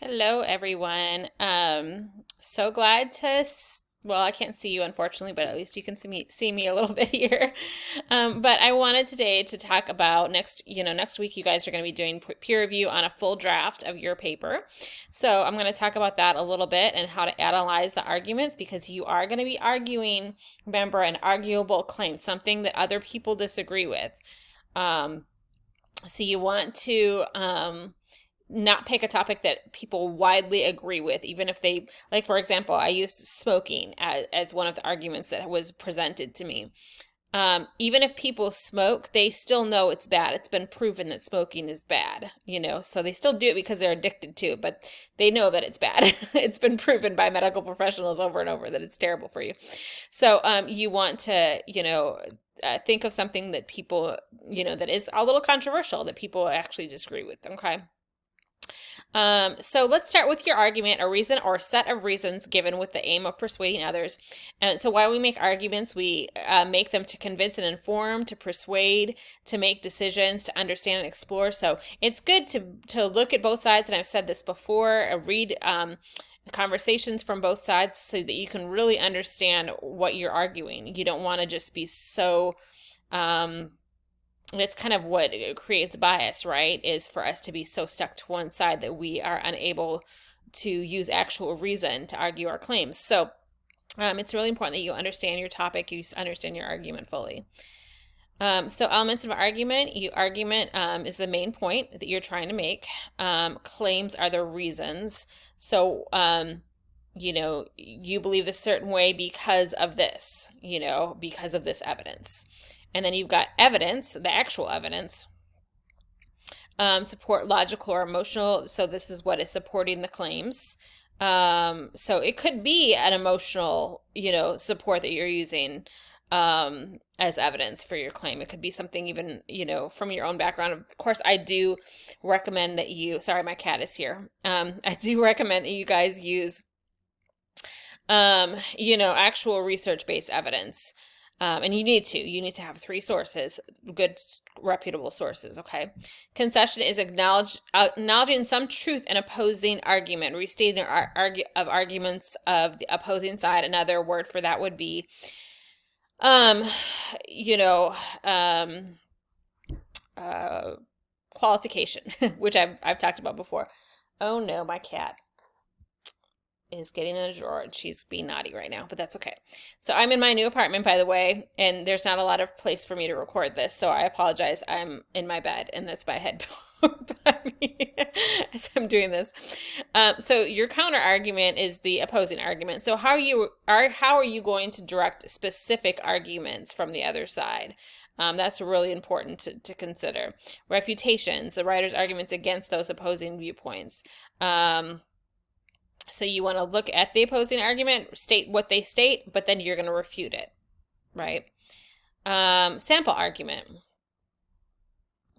Hello, everyone. So glad to, well, I can't see you unfortunately, but at least you can see me a little bit here. But I wanted today to talk about next week you guys are going to be doing peer review on a full draft of your paper. So I'm going to talk about that a little bit and how to analyze the arguments because you are going to be arguing, remember, an arguable claim, something that other people disagree with. Um, so you want to not pick a topic that people widely agree with, even if they, like, for example, I used smoking as one of the arguments that was presented to me. Even if people smoke, they still know it's bad. It's been proven that smoking is bad, so they still do it because they're addicted to it, but they know that it's bad. It's been proven by medical professionals over and over that it's terrible for you. So you want to, think of something that people, that is a little controversial that people actually disagree with, okay? So let's start with your argument, a reason or set of reasons given with the aim of persuading others. And so while we make arguments, we make them to convince and inform, to persuade, to make decisions, to understand and explore. So it's good to look at both sides, and I've said this before, read conversations from both sides so that you can really understand what you're arguing. You don't want to just be so... It's kind of what creates bias, right? Is for us to be so stuck to one side that we are unable to use actual reason to argue our claims. So it's really important that you understand your topic, you understand your argument fully. So elements of argument, is the main point that you're trying to make. Claims are the reasons. So, you believe a certain way because of this, because of this evidence. And then you've got evidence, the actual evidence, support logical or emotional. So this is what is supporting the claims. So it could be an emotional, support that you're using as evidence for your claim. It could be something even, from your own background. Of course, I do recommend that sorry, my cat is here. I do recommend that you guys use, actual research-based evidence. And you need to have 3 sources, good, reputable sources, okay? Concession is acknowledging some truth in opposing argument, restating arguments of the opposing side. Another word for that would be, qualification, which I've talked about before. Oh no, my cat is getting in a drawer and she's being naughty right now, but that's okay. So I'm in my new apartment, by the way, and there's not a lot of place for me to record this, so I apologize. I'm in my bed and that's my head by me as I'm doing this. So your counter argument is the opposing argument. So how are you going to direct specific arguments from the other side? That's really important to consider. Refutations, the writer's arguments against those opposing viewpoints. So you want to look at the opposing argument, state what they state, but then you're going to refute it, right? Sample argument.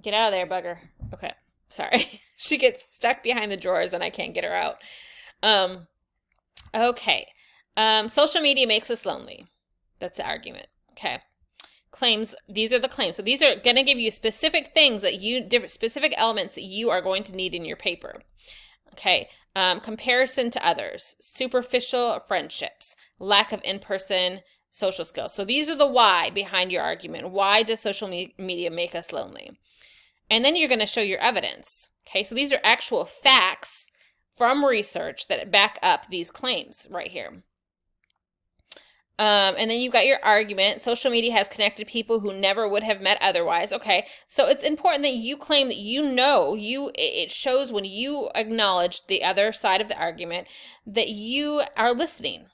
Get out of there, bugger. Okay, sorry. She gets stuck behind the drawers and I can't get her out. Okay. Social media makes us lonely. That's the argument. Okay. Claims, these are the claims. So these are going to give you specific things specific elements that you are going to need in your paper. Okay. Comparison to others, superficial friendships, lack of in-person social skills. So these are the why behind your argument. Why does social media make us lonely? And then you're going to show your evidence. Okay, so these are actual facts from research that back up these claims right here. And then you've got your argument. Social media has connected people who never would have met otherwise. Okay, so it's important that you claim that it shows when you acknowledge the other side of the argument that you are listening.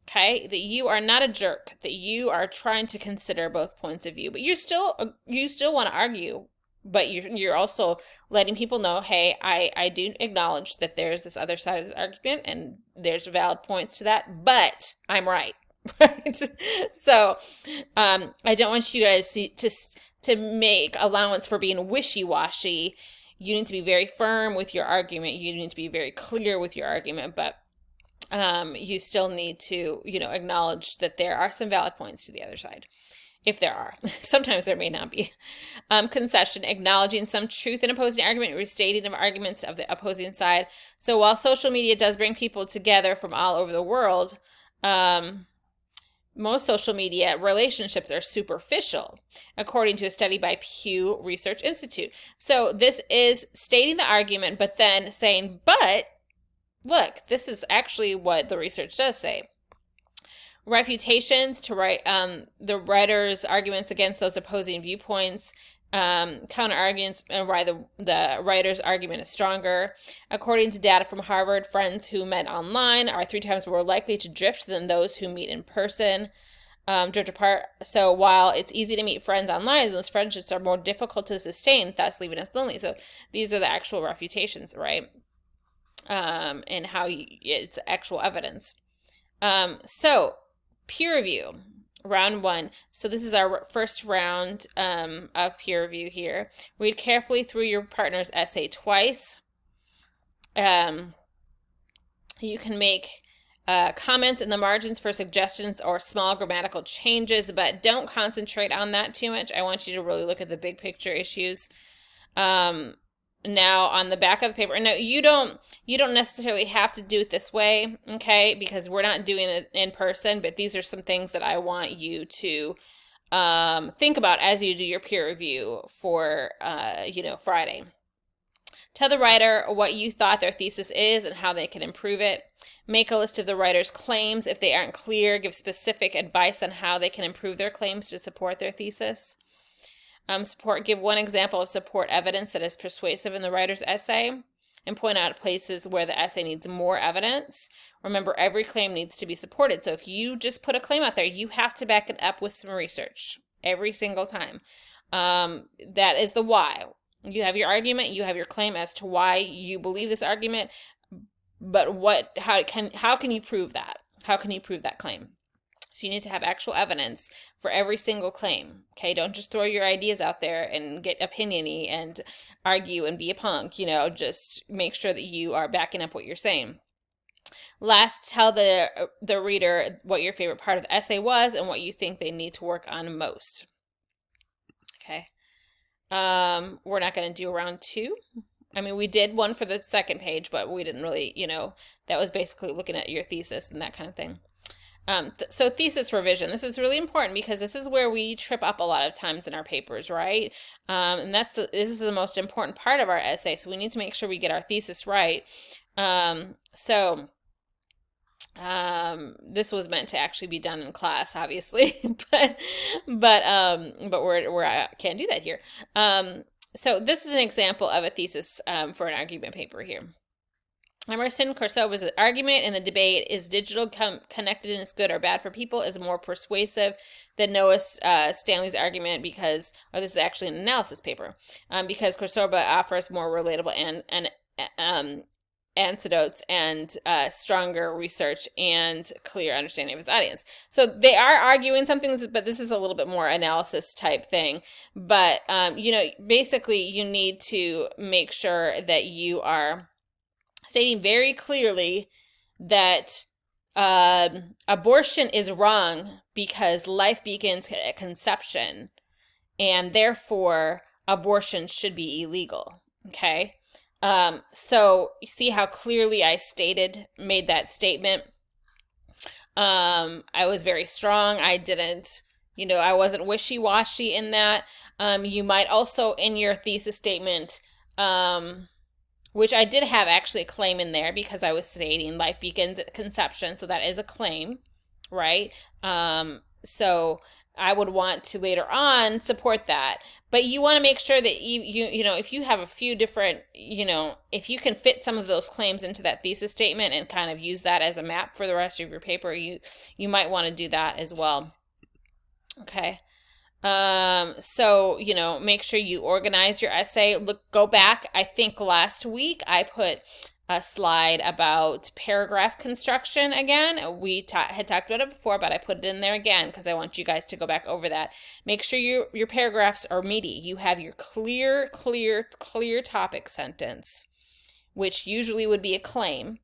Okay, that you are not a jerk, that you are trying to consider both points of view, but you still want to argue, but you're also letting people know, hey, I do acknowledge that there's this other side of this argument and there's valid points to that, but I'm right. Right. So I don't want you guys to make allowance for being wishy-washy. You need to be very firm with your argument. You need to be very clear with your argument, but you still need to, acknowledge that there are some valid points to the other side. if there are. Sometimes there may not be. Concession, acknowledging some truth in opposing argument, restating of arguments of the opposing side. So while social media does bring people together from all over the world, most social media relationships are superficial, according to a study by Pew Research Institute. So this is stating the argument, but then saying, but look, this is actually what the research does say. Refutations to write the writer's arguments against those opposing viewpoints, counter arguments and why the writer's argument is stronger. According to data from Harvard, friends who met online are 3 times more likely to drift than those who meet in person. Drift apart. So while it's easy to meet friends online, those friendships are more difficult to sustain, thus leaving us lonely. So these are the actual refutations, right? And how it's actual evidence. So peer review, round 1. So this is our first round of peer review here. Read carefully through your partner's essay twice. You can make comments in the margins for suggestions or small grammatical changes, but don't concentrate on that too much. I want you to really look at the big picture issues. Now on the back of the paper, no, you don't necessarily have to do it this way, okay? Because we're not doing it in person, but these are some things that I want you to think about as you do your peer review for Friday. Tell the writer what you thought their thesis is and how they can improve it. Make a list of the writer's claims. If they aren't clear, give specific advice on how they can improve their claims to support their thesis. Give one example of support evidence that is persuasive in the writer's essay, and point out places where the essay needs more evidence. Remember, every claim needs to be supported. So if you just put a claim out there, you have to back it up with some research every single time. That is the why. You have your argument, you have your claim as to why you believe this argument, but how can you prove that? How can you prove that claim? So you need to have actual evidence for every single claim, okay? Don't just throw your ideas out there and get opinion-y and argue and be a punk, just make sure that you are backing up what you're saying. Last, tell the reader what your favorite part of the essay was and what you think they need to work on most, okay? We're not going to do round 2. I mean, we did one for the second page, but we didn't really, that was basically looking at your thesis and that kind of thing. So thesis revision, this is really important because this is where we trip up a lot of times in our papers, right? And this is the most important part of our essay, so we need to make sure we get our thesis right. This was meant to actually be done in class, obviously, but we're can't do that here. So this is an example of a thesis for an argument paper here. Emerson Corsova's argument in the debate, is digital connectedness good or bad for people, is more persuasive than Noah Stanley's argument this is actually an analysis paper, because Corsova offers more relatable and anecdotes and stronger research and clear understanding of his audience. So they are arguing something, but this is a little bit more analysis type thing. But, basically you need to make sure that you are stating very clearly that abortion is wrong because life begins at conception, and therefore abortion should be illegal, okay? So you see how clearly I made that statement. I was very strong. I didn't, I wasn't wishy-washy in that. You might also, in your thesis statement, which I did have actually a claim in there because I was stating life begins at conception. So that is a claim, right? So I would want to later on support that. But you want to make sure that if you have a few different, if you can fit some of those claims into that thesis statement and kind of use that as a map for the rest of your paper, you might want to do that as well. Okay. So, make sure you organize your essay. Go back. I think last week I put a slide about paragraph construction again. We had talked about it before, but I put it in there again because I want you guys to go back over that. Make sure your paragraphs are meaty. You have your clear topic sentence, which usually would be a claim.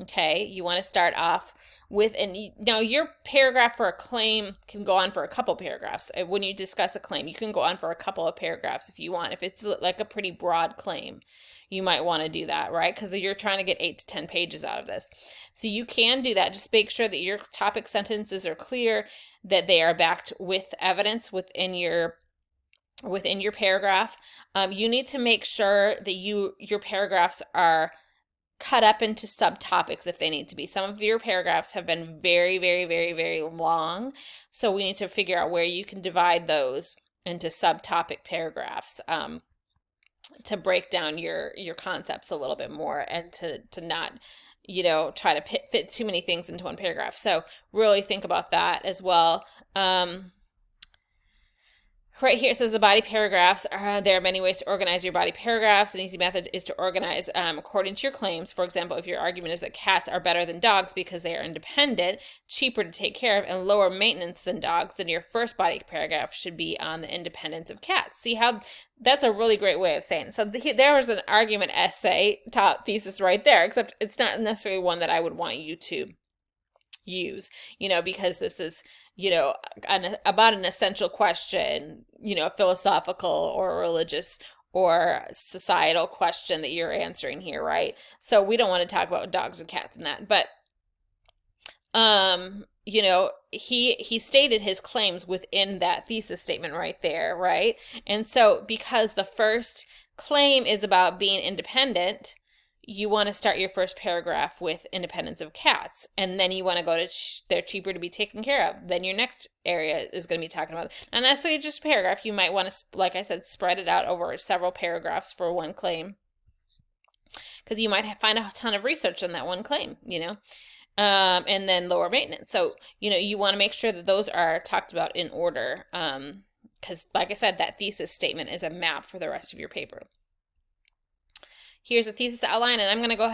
Okay, you want to start off with, now your paragraph for a claim can go on for a couple paragraphs. When you discuss a claim, you can go on for a couple of paragraphs if you want. If it's like a pretty broad claim, you might want to do that, right? Because you're trying to get 8 to 10 pages out of this. So you can do that. Just make sure that your topic sentences are clear, that they are backed with evidence within your paragraph. You need to make sure that your paragraphs are cut up into subtopics if they need to be. Some of your paragraphs have been very, very, very, very long. So we need to figure out where you can divide those into subtopic paragraphs, to break down your concepts a little bit more, and to not, try to fit too many things into one paragraph. So really think about that as well. Right here it says the body paragraphs. There are many ways to organize your body paragraphs. An easy method is to organize according to your claims. For example, if your argument is that cats are better than dogs because they are independent, cheaper to take care of, and lower maintenance than dogs, then your first body paragraph should be on the independence of cats. See how that's a really great way of saying it. So there was an argument essay top thesis right there, except it's not necessarily one that I would want you to use, because this is, about an essential question, a philosophical or religious or societal question that you're answering here, right? So we don't want to talk about dogs and cats and that, but he stated his claims within that thesis statement right there, right? And so because the first claim is about being independent, you want to start your first paragraph with independence of cats, and then you want to go to they're cheaper to be taken care of. Then your next area is going to be talking about, not necessarily just a paragraph. You might want to, like I said, spread it out over several paragraphs for one claim, because you might find a ton of research on that one claim, and then lower maintenance. So, you want to make sure that those are talked about in order, because like I said, that thesis statement is a map for the rest of your paper. Here's a thesis outline, and I'm going to go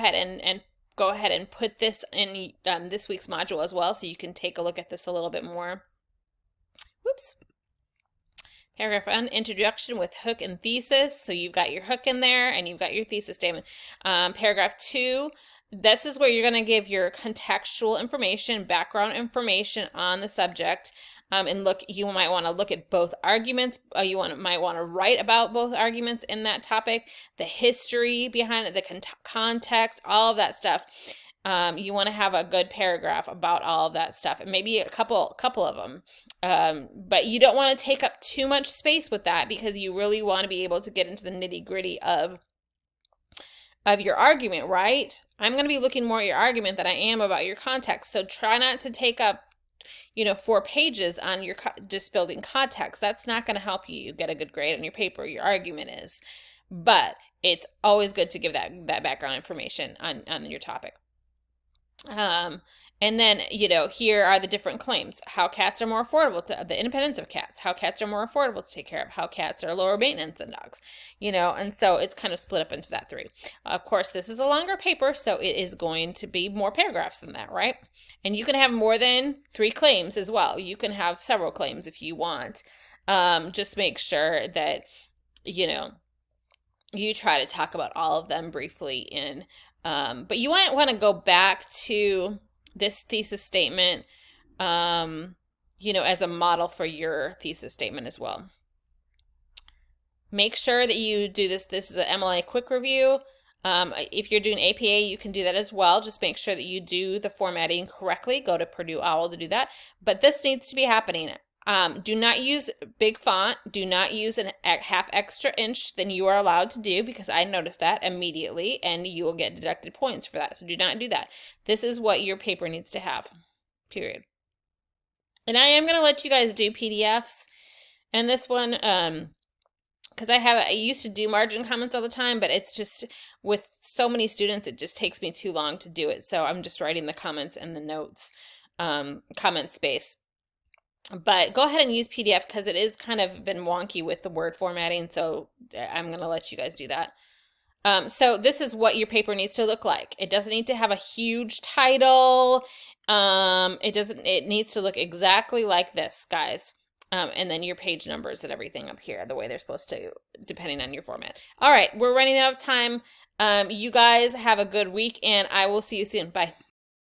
ahead and put this in this week's module as well, so you can take a look at this a little bit more. Whoops. Paragraph 1, introduction with hook and thesis. So you've got your hook in there, and you've got your thesis statement. Paragraph 2, this is where you're going to give your contextual information, background information on the subject. And you might want to look at both arguments. Might want to write about both arguments in that topic, the history behind it, the context, all of that stuff. You want to have a good paragraph about all of that stuff, and maybe a couple of them. But you don't want to take up too much space with that, because you really want to be able to get into the nitty gritty of your argument, right? I'm going to be looking more at your argument than I am about your context. So try not to take up 4 pages on your just building context. That's not going to help you get a good grade on your paper. Your argument is, but it's always good to give that background information on your topic. And then, here are the different claims. How cats are more affordable to the independence of cats. How cats are more affordable to take care of. How cats are lower maintenance than dogs. And so it's kind of split up into that 3. Of course, this is a longer paper, so it is going to be more paragraphs than that, right? And you can have more than 3 claims as well. You can have several claims if you want. Just make sure that, you try to talk about all of them briefly but you might want to go back to this thesis statement, as a model for your thesis statement as well. Make sure that you do this. This is an MLA quick review. If you're doing APA, you can do that as well. Just make sure that you do the formatting correctly. Go to Purdue OWL to do that. But this needs to be happening. Do not use big font. Do not use a half extra inch than you are allowed to do, because I noticed that immediately, and you will get deducted points for that. So do not do that. This is what your paper needs to have, period. And I am going to let you guys do PDFs. And this one, because I used to do margin comments all the time, but it's just with so many students, it just takes me too long to do it. So I'm just writing the comments and the notes, comment space. But go ahead and use PDF, because it is kind of been wonky with the word formatting. So I'm going to let you guys do that. So this is what your paper needs to look like. It doesn't need to have a huge title. It needs to look exactly like this, guys. and then your page numbers and everything up here, the way they're supposed to, depending on your format. All right, we're running out of time. You guys have a good week, and I will see you soon. Bye.